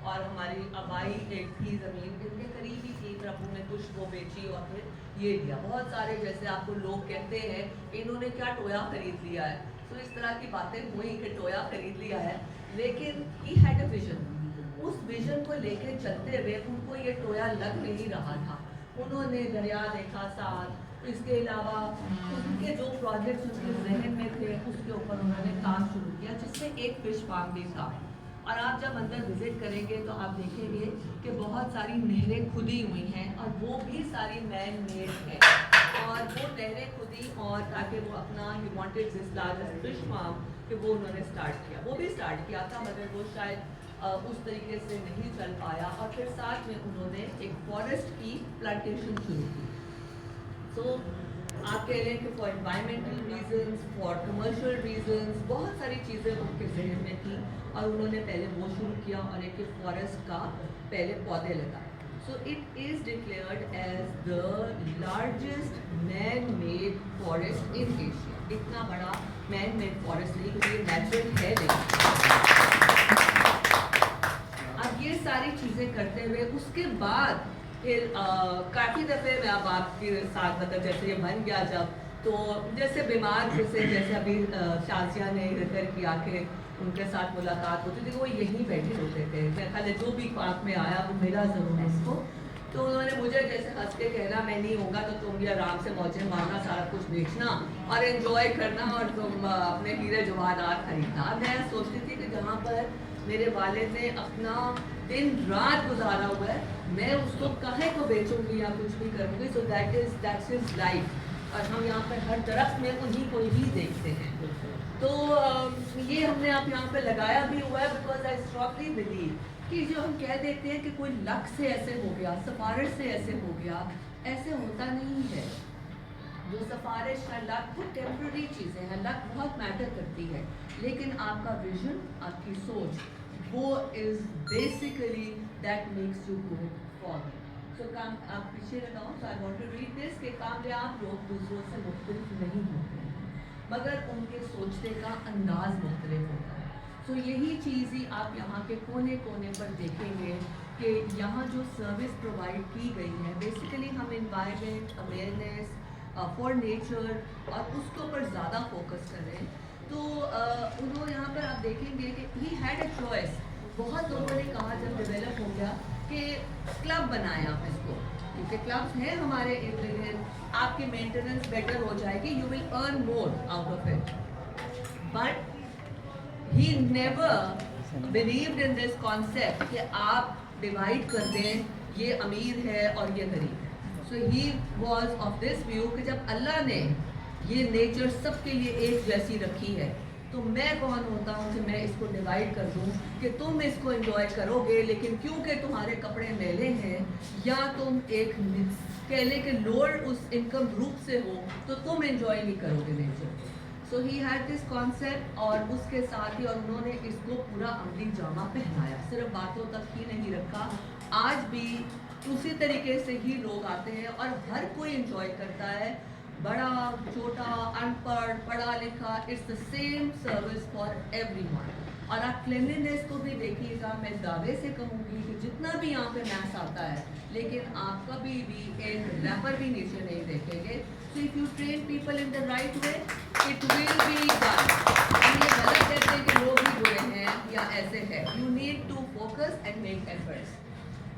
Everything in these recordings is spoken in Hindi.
और हमारी आबाई एक थी ज़मीन इनके करीब ही थी, प्रभु ने कुछ वो बेची और फिर ये दिया। बहुत सारे जैसे आपको लोग कहते हैं इन्होंने क्या टोया खरीद लिया है, तो इस तरह की बातें हुई कि टोया खरीद लिया है, लेकिन ही हैड अ विजन। उस विजन को लेकर चलते हुए उनको ये टोया लग नहीं रहा था। उन्होंने दरिया देखा साथ, इसके अलावा उनके जो प्रोजेक्ट्स उनके जहन में थे उसके ऊपर उन्होंने काम शुरू किया, जिसमें एक फिश फार्म भी था। और आप जब अंदर विजिट करेंगे तो आप देखेंगे कि बहुत सारी नहरें खुदी हुई हैं और वो भी सारी मैन मेड हैं। और वो नहरें खुदी और ताकि वो अपना ही wanted this largest fish farm कि वो उन्होंने स्टार्ट किया, वो भी स्टार्ट किया था मगर वो शायद उस तरीके से नहीं चल पाया। और फिर साथ में उन्होंने एक फॉरेस्ट की प्लांटेशन शुरू की। सो आप कह रहे हैं कि for environmental reasons, for commercial reasons, बहुत सारी चीज़ें उनके जहन में थी और उन्होंने पहले वो शुरू किया और एक फॉरेस्ट का पहले पौधे लगाए। So it is declared as the largest man made forest in Asia. इतना बड़ा मैन मेड फॉरेस्ट नहीं, क्योंकि ये नेचुरल है नहीं। अब ये सारी चीज़ें करते हुए उसके बाद फिर काफ़ी दफ़े मैं अब आपके साथ मतलब जैसे ये बन गया जब, तो जैसे बीमार जैसे जैसे अभी शाजिया ने जिक्र किया कि उनके साथ मुलाकात होती थी, वो यहीं बैठे होते थे। मैं खाली जो भी पाक में आया वो मिला ज़रूर इसको, तो उन्होंने मुझे जैसे हंस के कहना मैं नहीं होगा तो तुम भी आराम से मौजें मारना, सारा कुछ बेचना और एंजॉय करना और तुम अपने हीरे जवाहरात खरीदना। मैं सोचती थी कि जहाँ पर मेरे वालिद ने अपना दिन रात गुजारा हुआ है, मैं उसको काहे को बेचूंगी या कुछ भी करूँगी। So that's his life. और हम यहाँ पर हर तरफ में उन्हीं को ही देखते हैं। तो ये हमने आप यहाँ पे लगाया भी हुआ है बिकॉज आई स्ट्रॉन्गली बिलीव कि जो हम कह देते हैं कि कोई लक से ऐसे हो गया, सिफारिश से ऐसे हो गया, ऐसे होता नहीं है। जो सिफारिश है लक वो टेम्पररी चीज़ें हैं, लक बहुत मैटर करती है, लेकिन आपका विजन, आपकी सोच, वो is basically that makes you go forward. So काम आप पीछे लगाओ। So I want to read this कि कामयाब लोग दूसरों से मुख्तलिफ नहीं होते हैं, मगर उनके सोचने का अंदाज मुख्तलिफ होता है। सो यही चीज़ ही आप यहाँ के कोने कोने पर देखेंगे कि यहाँ जो सर्विस प्रोवाइड की गई है, बेसिकली हम इन्वायरमेंट अवेयरनेस फॉर नेचर और उसके ऊपर ज़्यादा फोकस करें। तो उन्होंने यहाँ पर आप देखेंगे कि ही हैड अ चॉइस। बहुत लोगों ने कहा जब डेवलप हो गया कि क्लब बनाएं आप इसको, क्योंकि क्लब्स हैं हमारे इर्द गिर्द, आपकी मेंटेनेंस बेटर हो जाएगी, you will earn more out of it. But he never believed in this concept कि आप डिवाइड कर दें, ये अमीर है और ये गरीब है। So he was of this view कि जब अल्लाह ने ये नेचर सबके लिए एक जैसी रखी है, तो मैं कौन होता हूँ कि मैं इसको डिवाइड कर दूँ कि तुम इसको एंजॉय करोगे, लेकिन क्योंकि तुम्हारे कपड़े मैले हैं या तुम एक कह लें कि लोअर उस इनकम ग्रुप से हो, तो तुम एंजॉय नहीं करोगे नेचर को। सो ही हैड दिस कॉन्सेप्ट और उसके साथ ही और उन्होंने इसको पूरा अमली जामा पहनाया, सिर्फ बातों तक ही नहीं रखा। आज भी उसी तरीके से ही लोग आते हैं और हर कोई एंजॉय करता है, बड़ा छोटा, अनपढ़, पढ़ा लिखा, it's the same service for everyone. और आप क्लीनलीनेस को भी देखिएगा, मैं दावे से कहूँगी कि जितना भी यहाँ पे मैथ्स आता है, लेकिन आप कभी भी एक रैपर भी नीचे नहीं देखेंगे। So if you train people in the right way, it will be done. हम ये गलत कहते हैं कि लोग ही बुरे हैं या ऐसे है, you need to focus and make efforts.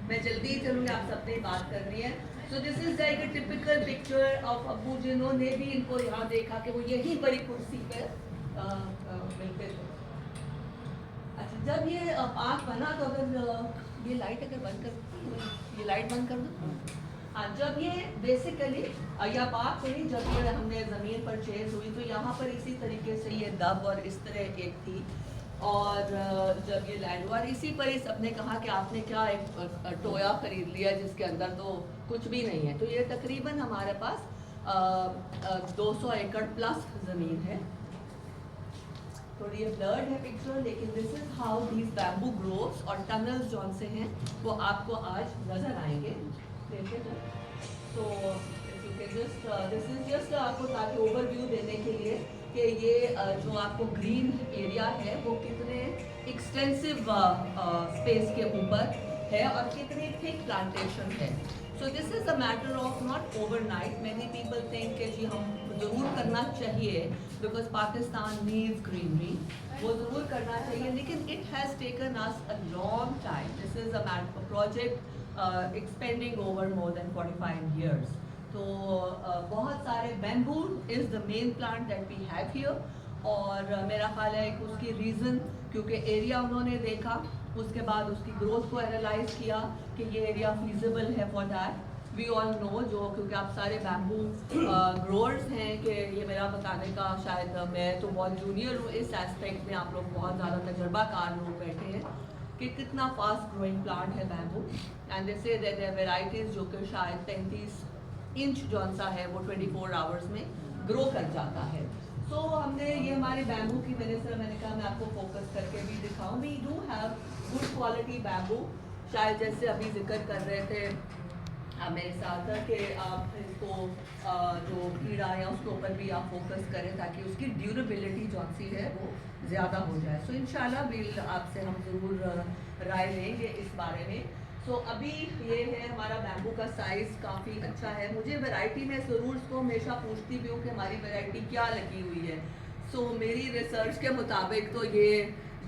मैं जल्दी ही चलूँगी, आप सबने बात करनी है। So this is like a typical picture of अबू, जिन्होंने भी इनको यहाँ देखा कि वो यही बड़ी कुर्सी पे मिलते थे। अच्छा, जब ये आँख बना तो अगर ये लाइट अगर बंद कर, ये लाइट बंद कर दो। हाँ, जब ये बेसिकली या पाक हुई, जब ये हमने ज़मीन पर चेंज हुई तो यहाँ पर इसी तरीके से ये दब और इस तरह एक थी, और जब ये लैंड हुआ इसी पर ही सबने कहा कि आपने क्या एक टोया खरीद लिया जिसके अंदर तो कुछ भी नहीं है। तो ये तकरीबन हमारे पास 200 एकड़ प्लस ज़मीन है। थोड़ी ये ब्लर्ड है पिक्चर, लेकिन this is how these bamboo groves और टनल्स जौन से हैं वो आपको आज नजर आएंगे। देखिए तो जस्ट दिस इज जस्ट आपको ताकि ओवरव्यू देने के लिए कि ये जो आपको ग्रीन एरिया है वो कितने एक्सटेंसिव स्पेस के ऊपर है और कितनी थिक प्लांटेशन है. So this is a matter of not overnight. Many people think कि जी हम ज़रूर करना चाहिए बिकॉज पाकिस्तान नीड्स ग्रीनरी, वो ज़रूर करना चाहिए, लेकिन it has taken us a long time. This is a project expanding over more than 45 years. तो बहुत सारे bamboo is the main plant that we have here. और मेरा ख्याल है कि उसकी रीज़न क्योंकि एरिया उन्होंने देखा, उसके बाद उसकी ग्रोथ को एनालाइज किया कि ये एरिया फीजिबल है for that. We all know जो क्योंकि आप सारे बैम्बू ग्रोअर्स हैं कि ये मेरा बताने का शायद मैं तो बहुत जूनियर हूँ इस एस्पेक्ट में, आप लोग बहुत ज़्यादा तजर्बाकार लोग बैठे हैं कि कितना फास्ट ग्रोइंग प्लांट है bamboo. And they say that there varieties जो कि शायद 35 इंच जौन सा है वो 24 आवर्स में ग्रो कर जाता है. सो हमने ये हमारे बैम्बू की मैंने कहा मैं आपको फोकस करके भी दिखाऊं. We do have good quality bamboo. शायद जैसे अभी जिक्र कर रहे थे मेरे साथ कि आप इसको जो कीड़ा है उसके ऊपर भी आप फोकस करें ताकि उसकी ड्यूरेबिलिटी जौन सी है वो ज़्यादा हो जाए. सो इंशाल्लाह बिल आपसे हम ज़रूर राय लेंगे इस बारे में. सो अभी ये है हमारा बैम्बू का साइज़ काफ़ी अच्छा है. मुझे वैरायटी में ज़रूर इसको हमेशा पूछती भी हूँ कि हमारी वैरायटी क्या लगी हुई है. सो मेरी रिसर्च के मुताबिक तो ये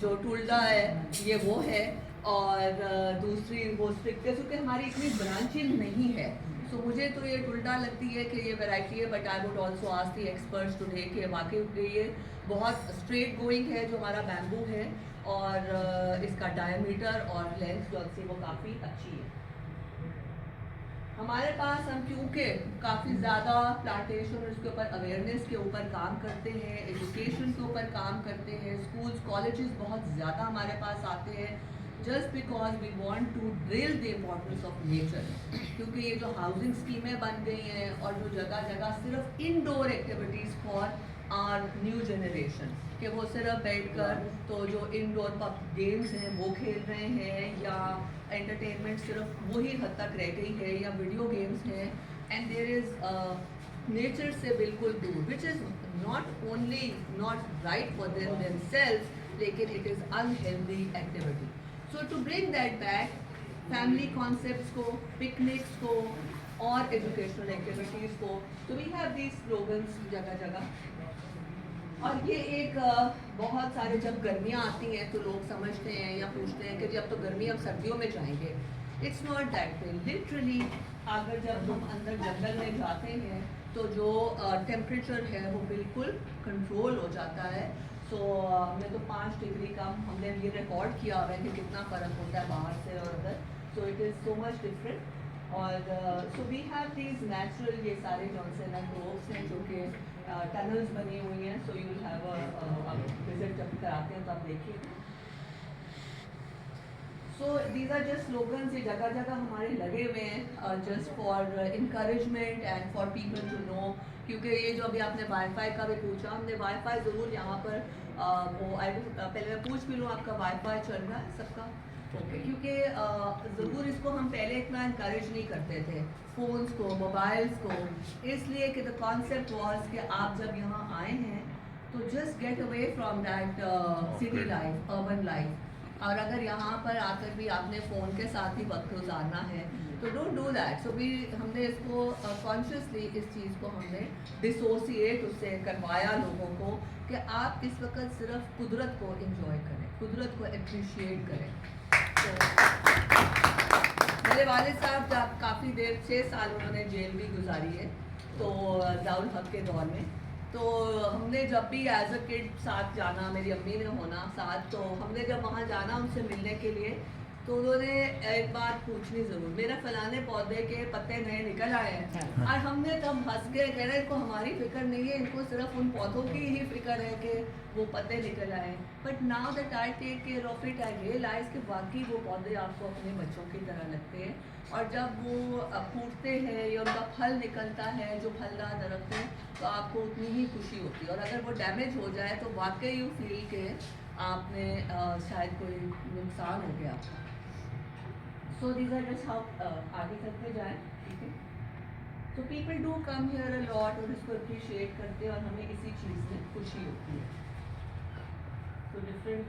जो टुल्डा है ये वो है और दूसरी वो स्ट्रिक्टस क्योंकि हमारी इतनी ब्रांचिंग नहीं है. सो मुझे तो ये टुल्डा लगती है कि ये वैरायटी है. But I would also ask the experts today कि वाकई ये बहुत स्ट्रेट गोइंग है जो हमारा बैम्बू है और इसका डायमीटर और लेंथ जो सी वो काफ़ी अच्छी है. हमारे पास हम क्योंकि काफ़ी ज़्यादा प्लांटेशन और इसके ऊपर अवेयरनेस के ऊपर काम करते हैं, एजुकेशन के ऊपर काम करते हैं, स्कूल्स कॉलेजेस बहुत ज़्यादा हमारे पास आते हैं just because we want to drill the importance of nature. क्योंकि ये जो हाउसिंग स्कीमें बन गई हैं और जो जगह जगह सिर्फ indoor activities for our new generation कि वो सिर्फ बैठकर तो जो इंडोर पब गेम्स हैं वो खेल रहे हैं या एंटरटेनमेंट सिर्फ वही हद तक रह गई है या वीडियो गेम्स हैं. एंड देयर इज़ नेचर से बिल्कुल दूर which is not only not right for themselves लेकिन it is unhealthy activity. So to bring that back family concepts को, पिकनिक्स को और एजुकेशनल एक्टिविटीज़ को, तो वी हैव दीज स्लोगन्स जगह जगह. और ये एक बहुत सारे जब गर्मियाँ आती हैं तो लोग समझते हैं या पूछते हैं कि जब तो गर्मी अब सर्दियों में जाएंगे. It's not that way. Literally अगर जब हम अंदर जंगल में जाते हैं तो जो टेम्परेचर है वो बिल्कुल कंट्रोल हो जाता है. सो हमने तो 5 डिग्री कम हमने ये रिकॉर्ड किया हुआ है कि कितना फ़र्क होता है बाहर से और उधर. So it is so much different. और so we have these natural ये सारे जॉनसन एंड ग्रोव्स हैं जो कि टनल्स बनी हुई हैं. So you will have visit जब कराते हैं तो आप देखिए. So these are just slogans ये जगह जगह हमारे लगे हुए हैं just for encouragement and for people to know. क्योंकि ये जो अभी आपने वाईफाई का भी पूछा, हमने वाईफाई ज़रूर यहाँ पर वो पहले मैं पूछ भी लूँ आपका वाईफाई चल रहा है सबका ओके. क्योंकि ज़रूर इसको हम पहले इतना इनकरेज नहीं करते थे फ़ोन्स को, मोबाइल्स को, इसलिए कि द कॉन्सेप्ट वॉज कि आप जब यहाँ आए हैं तो just get away from that city life, urban life. और अगर यहाँ पर आकर भी आपने फ़ोन के साथ ही वक्त गुजारना है तो डोंट डू दैट. सो भी हमने इसको कॉन्शियसली इस चीज़ को हमने डिसोसिएट उससे करवाया लोगों को कि आप इस वक्त सिर्फ कुदरत को इंजॉय करें, कुदरत को अप्रिशिएट करें. तो मेरे वालिद साहब जब काफ़ी देर 6 साल उन्होंने जेल भी गुजारी है तो ज़ियाउल हक के दौर में. तो हमने जब भी एज अ किड साथ जाना, मेरी अम्मी ने होना साथ, तो हमने जब वहाँ जाना उनसे मिलने के लिए तो उन्होंने एक बात पूछनी ज़रूर, मेरा फलाने पौधे के पत्ते नए निकल आए हैं. और हमने तब हंस के कह रहे इनको हमारी फिक्र नहीं है, इनको सिर्फ उन पौधों की ही फिक्र है कि वो पत्ते निकल आए. But now that I take care of it I realise कि वाकई वो पौधे आपको अपने बच्चों की तरह लगते हैं. और जब वो फूटते हैं या उनका फल निकलता है, जो फलदार दरख्त है, तो आपको उतनी ही खुशी होती है. और अगर वो डैमेज हो जाए तो वाकई यू फील के आपने शायद कोई नुकसान हो गया. So these are just how आगे करते जाएँ. ठीक है. तो people do come here a lot और इसको अप्रिशिएट करते हैं और हमें इसी चीज़ में खुशी होती है। तो डिफरेंट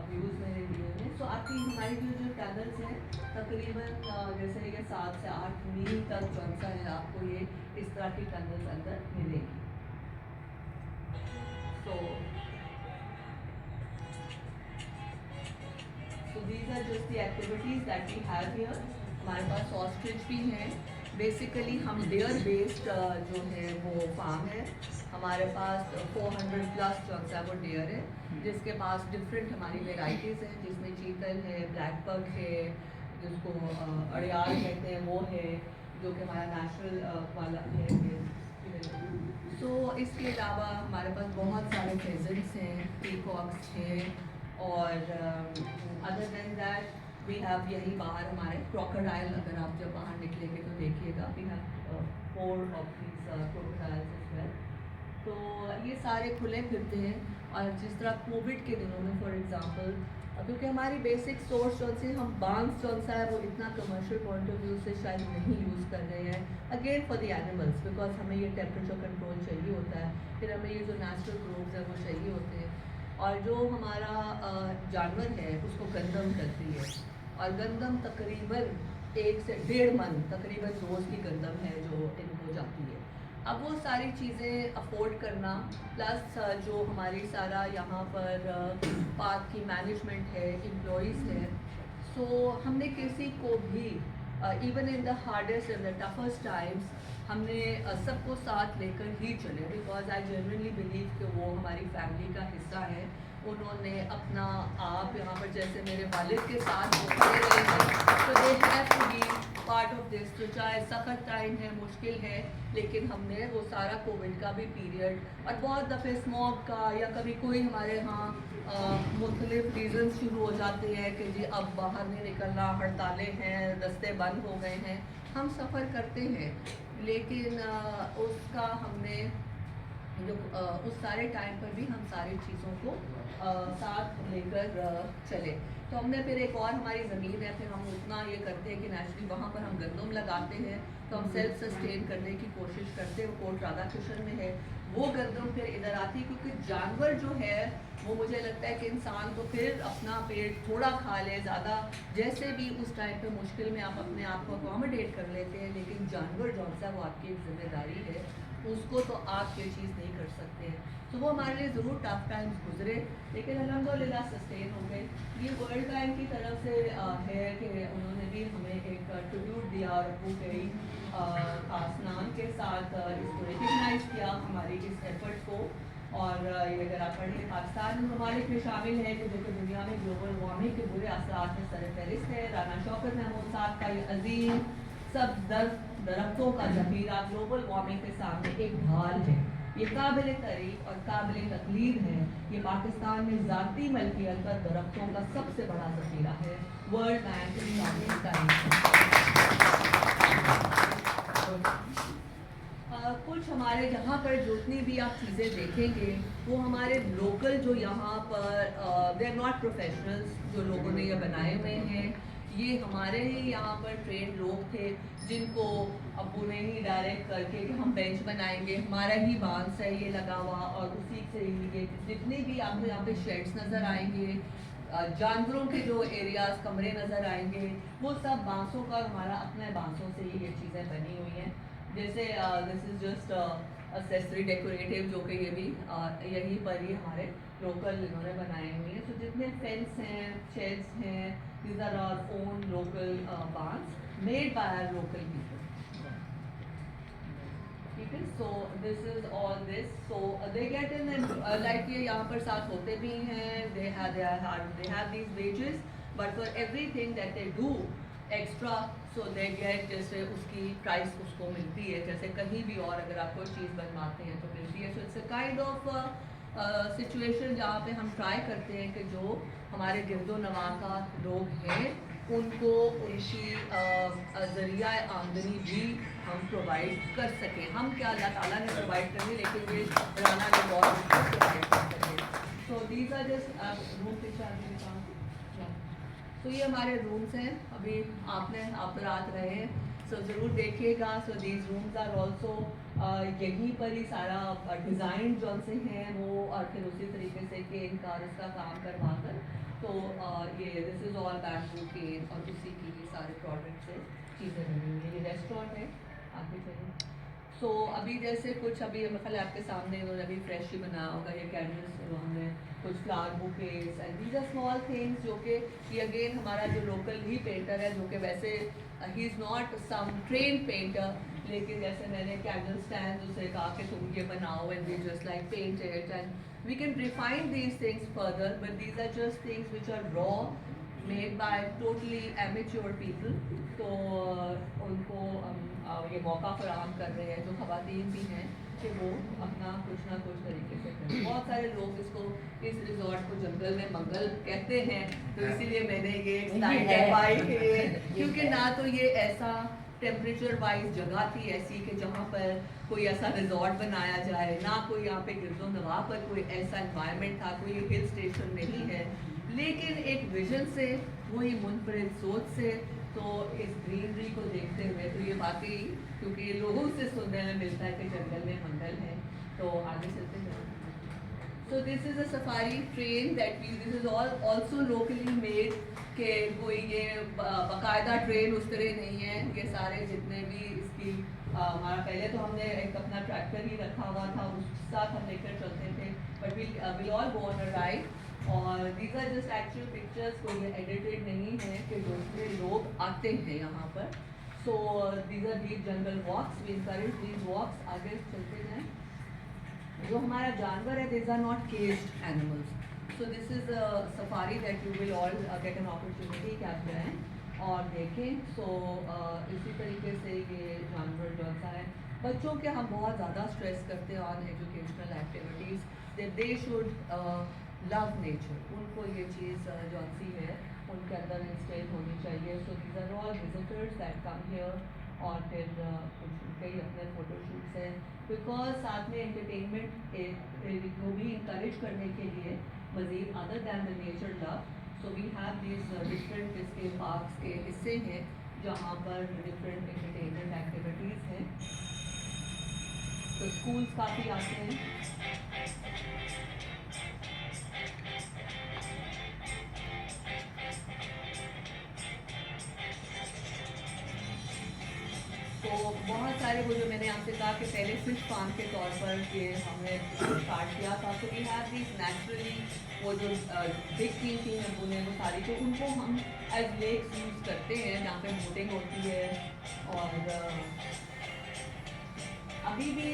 व्यूज़ मैंने दिए हैं। सो आपकी हमारी जो कैंडल्स हैं तकरीबन जैसे ये 7 से 8 मील तक कौन सा है आपको ये इस तरह की कैंडल्स अंदर मिलेगी। So these are just the activities that we have here. हमारे पास ऑस्ट्रिच भी हैं। बेसिकली हम डेयर बेस्ड जो है वो फार्म है। हमारे पास 400 प्लस जो सा वो डेयर है, जिसके पास डिफरेंट हमारी वेराइटीज़ हैं, जिसमें चीतल है, ब्लैक पग है, जिसको अड़ियाल कहते हैं वो है, जो कि हमारा नेशनल वाला है। सो इसके अलावा हमारे पास बहुत सारे फेजेंट्स हैं, पीकॉक्स हैं, और other than that we have यही बाहर हमारे क्रोकोडाइल। अगर आप जब बाहर निकलेंगे तो देखिएगा we have 4 of these crocodiles as well. तो ये सारे खुले फिरते हैं। और जिस तरह कोविड के दिनों में फॉर एग्जांपल, क्योंकि हमारी बेसिक सोर्स जो से हम बांस जो सा है वो इतना कमर्शियल पॉइंट ऑफ व्यू से शायद नहीं यूज़ कर रहे हैं, again for the animals, because हमें ये टेम्परेचर कंट्रोल चाहिए होता है, फिर हमें ये जो नेचुरल ग्रोव्स हैं वो चाहिए होते हैं। और जो हमारा जानवर है उसको गंदम करती है, और गंदम तकरीबन 1 से 1.5 मन तकरीबन रोज़ की गंदम है जो इनको जाती है। अब वो सारी चीज़ें अफोर्ड करना, प्लस जो हमारी सारा यहाँ पर पार्क की मैनेजमेंट है, एम्प्लॉइज़ है, सो हमने किसी को भी even in the hardest and the toughest times हमने सबको साथ लेकर ही चले, बिकॉज आई जेन्युइनली बिलीव कि वो हमारी फैमिली का हिस्सा है। उन्होंने अपना आप यहाँ पर जैसे मेरे वालिद के साथ खड़े रहे हैं, तो they have to be part of this. तो चाहे सख्त टाइम है, मुश्किल है, लेकिन हमने वो सारा कोविड का भी पीरियड और बहुत दफ़े स्मॉग का, या कभी कोई हमारे यहाँ मुख्तलिफ रीज़न शुरू हो जाते हैं कि जी अब बाहर नहीं निकलना, हड़तालें हैं, रास्ते बंद हो गए हैं, हम सफ़र करते हैं, लेकिन उसका हमने जो उस सारे टाइम पर भी हम सारी चीज़ों को साथ लेकर चले। तो हमने फिर एक और हमारी ज़मीन है, फिर हम उतना ये करते हैं कि नेचुरली वहाँ पर हम गंदम लगाते हैं, तो हम सेल्फ सस्टेन करने की कोशिश करते हैं। कोट राधा कृष्ण में है वो गंदम फिर इधर आती है, क्योंकि जानवर जो है वो मुझे लगता है कि इंसान तो फिर अपना पेट थोड़ा खा ले, ज़्यादा जैसे भी उस टाइम पे मुश्किल में आप अपने आप को अकोमोडेट कर लेते हैं, लेकिन जानवर जो सा वो आपकी एक जिम्मेदारी है, उसको तो आप ये चीज़ नहीं कर सकते हैं। तो वो हमारे लिए ज़रूर टफ टाइम्स गुजरे, लेकिन अल्हम्दुलिल्लाह सस्टेन हो गए। ये वर्ल्ड बैंक की तरफ से है कि उन्होंने भी हमें एक ट्रिब्यूट दिया, और वो कई खास नाम के साथ इसको रिकग्नाइज किया हमारी इस एफर्ट को। और ये अगर आप पढ़ें, पाकिस्तान ममालिक में शामिल है कि जो कि दुनिया में ग्लोबल वार्मिंग के बुरे असरात में सरफहरिस्त है। राना शौकत महमूद साहब का ये अजीम सब दरख्तों का ज़ख़ीरा ग्लोबल वार्मिंग के सामने एक ढाल है। ये काबिल तारीफ और काबिल तकलीद है। ये पाकिस्तान में ज़ाती मल्कियत पर दरख्तों का सबसे बड़ा ज़ख़ीरा है। वर्ल्ड बैंक इस्लामिक कुछ हमारे यहाँ पर जितनी भी आप चीज़ें देखेंगे वो हमारे लोकल जो यहाँ पर दे आर नॉट प्रोफेशनल्स, जो लोगों ने ये बनाए हुए हैं, ये हमारे ही यहाँ पर ट्रेन लोग थे जिनको अबू ने ही डायरेक्ट करके कि हम बेंच बनाएंगे, हमारा ही बांस है ये लगा हुआ, और उसी से ही ये जितने भी आपको यहाँ पे शेड्स नज़र आएंगे, जानवरों के जो एरियाज कमरे नज़र आएंगे, वो सब बांसों का, हमारा अपने बांसों से ही ये चीज़ें बनी हुई हैं। जैसे this is just accessory decorative, जो कि ये भी यहीं पर ही हमारे लोकल इन्होंने बनाए हुए हैं। तो जितने फेंस हैं, शेड्स हैं, these are our own local barns made by our local people. ठीक है, so this is all this. So they get in and like ये यहाँ पर साथ होते भी हैं, they have these wages, but for everything that they do extra, so they get जैसे उसकी प्राइस उसको मिलती है, जैसे कहीं भी और अगर आप कोई चीज़ बनवाते हैं तो मिलती है। So it's a kind of situation जहाँ पे हम ट्राई करते हैं कि जो हमारे गिरदो नवा का लोग हैं उनको उनकी ज़रिया आमदनी भी हम प्रोवाइड कर सकें। हम क्या अल्लाह ताला ने प्रोवाइड करनी, लेकिन ये राना ने बहुत प्रोवाइड कर सकें। So these are just room picture. तो ये हमारे रूम्स हैं। अभी आप रात रहे हैं। सो ज़रूर देखिएगा। So these rooms are also यहीं पर ही सारा डिज़ाइन जो से हैं वो, और फिर उसी तरीके से पेंट का इसका काम करवा कर, तो ये this is all bamboo pen और उसी की ही सारे प्रोडक्ट से चीज़ें बनी हुई है। ये रेस्टोरेंट है, आगे चलिए। सो अभी जैसे कुछ अभी मतलब आपके सामने इन्होंने अभी फ्रेश ही बनाया होगा, ये कैंडल्स उन्होंने कुछ flower bouquets and these are small things, जो कि ये अगेन हमारा जो लोकल ही पेंटर है, जो कि वैसे ही is not some train painter, लेकिन जैसे मैंने कैंडल स्टैंड उसे कहा कि तुम ये बनाओ and we just like paint it and we can refine these things further, but these are just things which are raw made by totally amateur people. तो उनको ये मौका फराहम कर रहे हैं जो ख़वातीन भी हैं कि वो अपना कुछ ना कुछ तरीके से करें। बहुत सारे लोग इसको, इस रिजॉर्ट को जंगल में मंगल कहते हैं, तो इसीलिए मैंने ये स्लाइड करवाई है, क्योंकि ना तो ये ऐसा टेम्परेचर वाइज जगह थी ऐसी कि जहाँ पर कोई ऐसा रिजॉर्ट बनाया जाए, ना कोई यहाँ पे गिरदो नवा पर कोई ऐसा एनवायरनमेंट था, कोई हिल स्टेशन नहीं है, लेकिन एक विजन से, वही मुनफरिद सोच से, तो इस ग्रीनरी को देखते हुए तो ये वाकई, क्योंकि लोगों से सुनने में मिलता है कि जंगल में मंगल है। तो आगे चलते हैं। So this is a safari train that we, this is all also locally made, के कोई ये बाकायदा ट्रेन उस तरह नहीं है। ये सारे जितने भी इसकी हमारा पहले तो हमने एक अपना ट्रैक्टर ही रखा हुआ था, उस साथ हम लेकर चलते थे, but will all go on a ride. और these are just actual pictures, कोई एडिटेड नहीं है, कि दूसरे लोग आते हैं यहाँ पर। So these are these jungle walks, we encourage these walks. आगे चलते हैं। जो हमारा जानवर है, these are not caged animals, so this is a safari that you will all get an opportunity कि आप जाएँ और देखें। सो इसी तरीके से ये जानवर जो सा है, बच्चों के हम बहुत ज़्यादा स्ट्रेस करते हैं on educational activities, that they should love nature, उनको ये चीज़ जो सी है उनके अंदर इंस्टेल होनी चाहिए। So these are all visitors that come here, और फिर कुछ कई अपने फ़ोटोशूट्स हैं, बिकॉज साथ में एंटरटेनमेंट को भी इंकरेज करने के लिए मज़ीद other than the nature love, so we have this different इसके पार्क्स के हिस्से हैं जहाँ पर डिफरेंट एंटरटेनमेंट एक्टिविटीज़ हैं। तो स्कूल्स काफ़ी आते हैं। तो बहुत सारे, वो जो मैंने आपसे कहा कि पहले फिश फार्म के तौर पर ये हमने स्टार्ट किया था, तो वी हैव दिस नेचुरली, वो जो बिग टीम थी नमूने वो सारी, तो उनको हम एज लेक्स यूज़ करते हैं जहाँ पे बोटिंग होती है। और अभी भी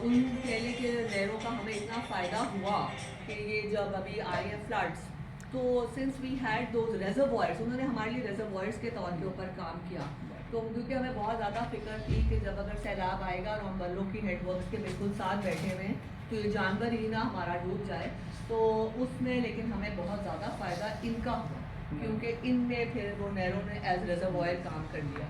उन पहले के नहरों का हमें इतना फ़ायदा हुआ कि ये जब अभी आए हैं फ्लड्स, तो सिंस वी हैड दोज रेजर्वॉयर्स, उन्होंने हमारे लिए रेजर्वॉयर्स के तौर के ऊपर काम किया। तो क्योंकि हमें बहुत ज़्यादा फिक्र थी कि जब अगर सैलाब आएगा और हम बल्लों की हेडवर्क्स के बिल्कुल साथ बैठे हुए हैं, तो ये जानवर ही ना हमारा डूब जाए, तो उसमें लेकिन हमें बहुत ज़्यादा फ़ायदा इनका हुआ, क्योंकि इनमें फिर वो नहरों ने एज रेजर्वॉयर काम कर लिया।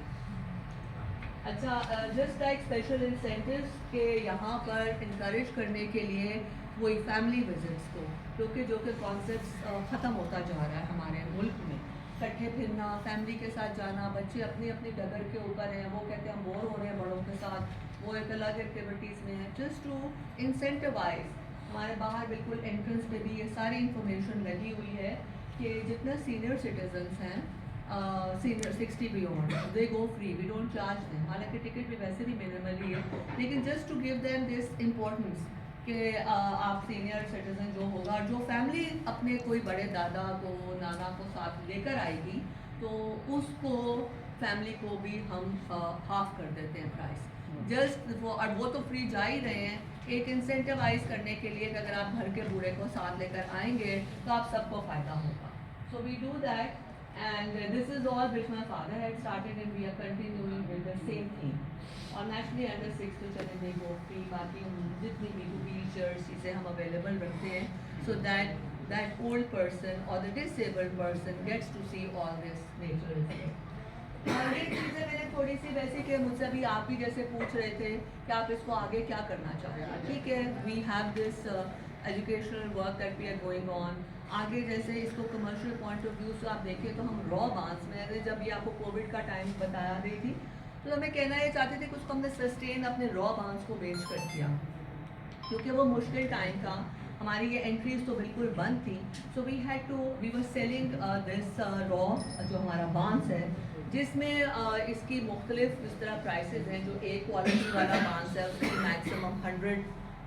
अच्छा, जस्ट लाइक स्पेशल इंसेंटिव्स के यहाँ पर इंकरेज करने के लिए वही फैमिली विजिट्स को, क्योंकि जो कि कॉन्सेप्ट ख़त्म होता जा रहा है हमारे मुल्क में, इकट्ठे फिरना, फैमिली के साथ जाना, बच्चे अपनी अपनी डगर के ऊपर हैं, वो कहते हैं हम बोर हो रहे हैं बड़ों के साथ, वो एक अलग एक्टिविटीज़ में है। जस्ट टू इंसेंटिवाइज, हमारे बाहर बिल्कुल एंट्रेंस पे भी ये सारी इंफॉर्मेशन लगी हुई है कि जितने सीनियर सिटीजन्स हैं, senior 60 beyond, they go free, we don't charge them, हालांकि टिकट भी वैसे भी मिनिमली है, लेकिन just to give them this importance कि आप सीनियर सिटीजन जो होगा, जो फैमिली अपने कोई बड़े दादा को, नाना को साथ लेकर आएगी, तो उसको फैमिली को भी हम हाफ कर देते हैं प्राइस, जस्ट वो तो फ्री जा ही रहे हैं, एक इंसेंटिवाइज करने के लिए कि अगर आप घर के बूढ़े को साथ लेकर आएंगे तो आप सबको फ़ायदा होगा। So we do that, and this is all which my father had started and we are continuing with the same thing. और नेचुरली अंडर 6 तो चले गए गो फ्री, बाकी जितनी भी व्हीलचेयर्स चीज़ें हम अवेलेबल रखते हैं, सो दैट ओल्ड पर्सन और the disabled person gets to see all this nature. ये चीज़ें मैंने थोड़ी सी वैसे कि मुझसे अभी आप भी जैसे पूछ रहे थे कि आप इसको आगे क्या करना चाहोगे, ठीक है, we have this educational work that we are going on. आगे जैसे इसको कमर्शियल पॉइंट ऑफ व्यू से आप देखें तो हम रॉ बांस में, जब ये आपको कोविड का टाइम बताया रही थी, तो हमें कहना ये चाहते थे कि उसको हमने सस्टेन अपने रॉ बांस को बेच कर किया, क्योंकि वो मुश्किल टाइम था, हमारी ये एंट्रीज तो बिल्कुल बंद थी। So we were selling this raw जो हमारा बांस है, जिसमें इसकी मुख्तलिफ इस तरह प्राइसेस हैं। जो एक क्वालिटी वाला बांस है उसकी मैक्सिमम 100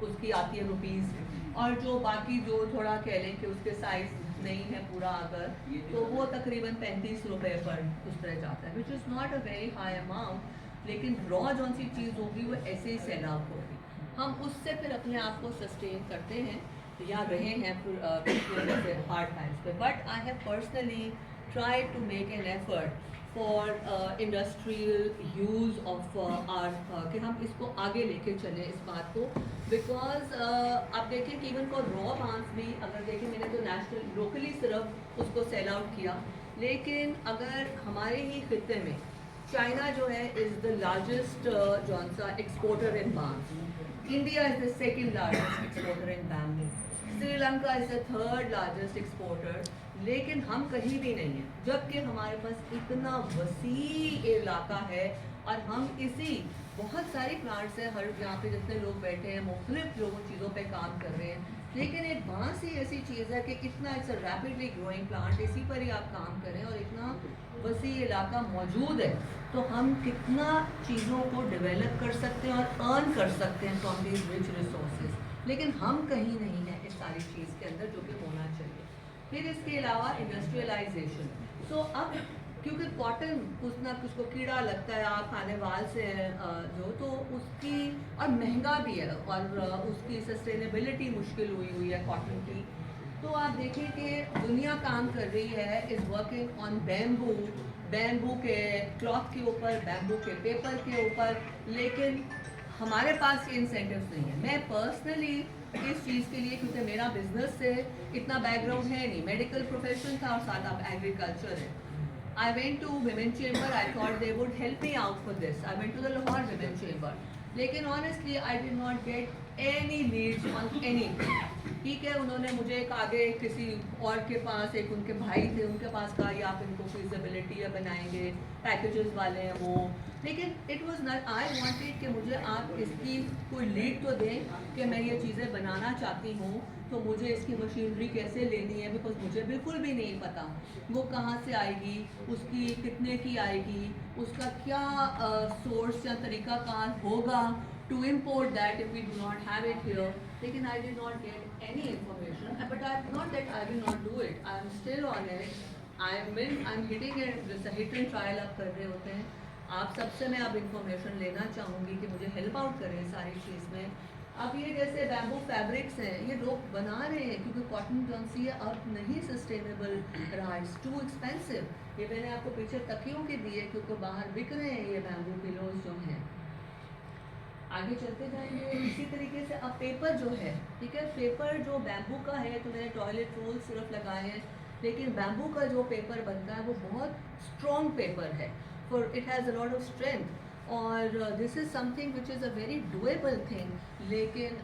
उसकी आती है रुपीज़, और जो बाकी जो थोड़ा कह लें कि उसके साइज़ नहीं है पूरा अगर, तो वो तकरीबन 35 रुपये पर उस तरह जाता है, विच is not a very high amount. लेकिन रॉ जौन सी चीज़ होगी वो ऐसे ही सेल आउट होगी, हम उससे फिर अपने आप को सस्टेन करते हैं या रहे हैं जैसे हार्ड टाइम्स पे। But I have personally try to make an effort for industrial use of our, कि हम इसको आगे लेके चलें इस बात को। बिकॉज आप देखें कि इवन फॉर रॉ बांस भी अगर देखें, मैंने तो नेशनल लोकली सिर्फ उसको सेल आउट किया, लेकिन अगर हमारे ही खिते में चाइना जो है इज़ द लार्जेस्ट जौन सा एक्सपोर्टर इन बांस, India is the second largest exporter in bamboo, Sri Lanka is the third largest exporter, लेकिन हम कहीं भी नहीं हैं, जबकि हमारे पास इतना वसी इलाका है और हम इसी बहुत सारी प्लांट्स हैं, हर यहाँ पे जितने लोग बैठे हैं मुख्तलिफ लोगों चीज़ों पे काम कर रहे हैं, लेकिन एक बांस ही ऐसी चीज़ है कि इतना it's a rapidly growing plant, इसी पर ही आप काम करें और इतना वसी इलाका मौजूद है, तो हम कितना चीज़ों को डेवलप कर सकते हैं और अर्न कर सकते हैं फ्रॉम दीज रिच रिसोर्सेज, लेकिन हम कहीं नहीं हैं इस सारी चीज़ के अंदर, जो कि होना चाहिए। फिर इसके अलावा इंडस्ट्रियलाइजेशन। सो अब क्योंकि कॉटन कुछ ना कुछ को कीड़ा लगता है, आप खाने वाल से जो, तो उसकी और महंगा भी है और उसकी सस्टेनेबिलिटी मुश्किल हुई है कॉटन की। तो आप देखें कि दुनिया काम कर रही है, is working on bamboo, bamboo के क्लॉथ के ऊपर, बैम्बू के पेपर के ऊपर, लेकिन हमारे पास ये इंसेंटिव्स नहीं है। मैं पर्सनली इस चीज़ के लिए, क्योंकि मेरा बिजनेस से इतना बैकग्राउंड है नहीं, मेडिकल प्रोफेशन था और साथ आप एग्रीकल्चर है। I went to women chamber, I thought they would help me out for this, I went to the Lahore women chamber, लेकिन honestly I did not get any leads on anything. ठीक है, उन्होंने मुझे एक आगे किसी और के पास, एक उनके भाई थे, उनके पास कहा या आप इनको फिजिबिलिटी बनाएंगे, पैकेजेस वाले हैं वो, लेकिन it was not, I wanted कि मुझे आप इसकी कोई लीड तो दें कि मैं ये चीज़ें बनाना चाहती हूँ, तो मुझे इसकी मशीनरी कैसे लेनी है, बिकॉज मुझे बिल्कुल भी नहीं पता वो कहाँ से आएगी, उसकी कितने की आएगी, उसका क्या सोर्स या तरीक़ाकार होगा to import that if we do not have it here. लेकिन I did not get any information, but I not that I will not do it, I am still on it, I am hitting it, जैसे हिट एंड ट्रायल आप कर रहे होते हैं। आप सबसे मैं अब इंफॉर्मेशन लेना चाहूँगी कि मुझे हेल्प आउट करें सारी चीज़ में। अब ये जैसे बैम्बू फैब्रिक्स हैं, ये लोग बना रहे हैं क्योंकि कॉटन जौन सी है अब नहीं सस्टेनेबल रहा, इट्स टू एक्सपेंसिव। ये मैंने आपको पीछे तकियों के दिए क्योंकि बाहर बिक रहे हैं ये बैम्बू पिलोज जो हैं। आगे चलते जाएंगे इसी तरीके से। अब पेपर जो है, ठीक है, पेपर जो बैम्बू का है, तो मैंने टॉयलेट रोल सिर्फ लगाए हैं, लेकिन बैम्बू का जो पेपर बनता है वो बहुत स्ट्रॉन्ग पेपर है, for it has a lot of strength, और this is something which is a very durable thing. लेकिन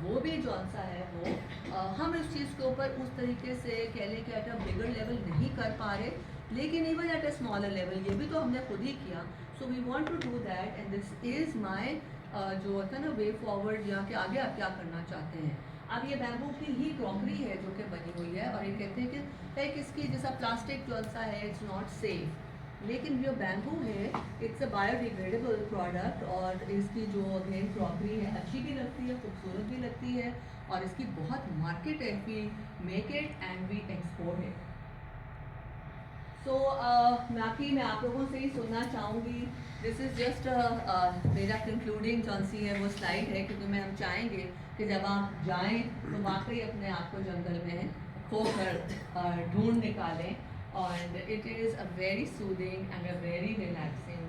वो भी जौन सा है वो हम इस चीज़ के ऊपर उस तरीके से कह लें कि एट अ बिगर लेवल नहीं कर पा रहे, लेकिन even at a smaller level ये भी तो हमने खुद ही किया। So we want to do that, and this is my जो होता है ना वे फॉरवर्ड, या कि आगे आप क्या करना चाहते हैं। अब ये बैम्बू की ही क्रॉकरी है जो कि बनी हुई है, और ये कहते हैं कि लाइक इसकी जैसा प्लास्टिक जौन सा है इट्स नॉट सेफ, लेकिन जो बैम्बू है इट्स अ बायोडिग्रेडेबल प्रोडक्ट, और इसकी जो अगेन क्रॉकरी है अच्छी भी लगती है, खूबसूरत भी लगती है, और इसकी बहुत मार्केट है, we make it and we export it. So मैं आप लोगों से ही सुनना चाहूँगी, दिस इज़ जस्ट मेरा कंक्लूडिंग जौन सी है वो स्लाइड है, क्योंकि मैं हम चाहेंगे कि जब आप जाएँ तो वाकई अपने आप को जंगल में खोकर ढूंढ निकालें, and it is a very soothing and a very relaxing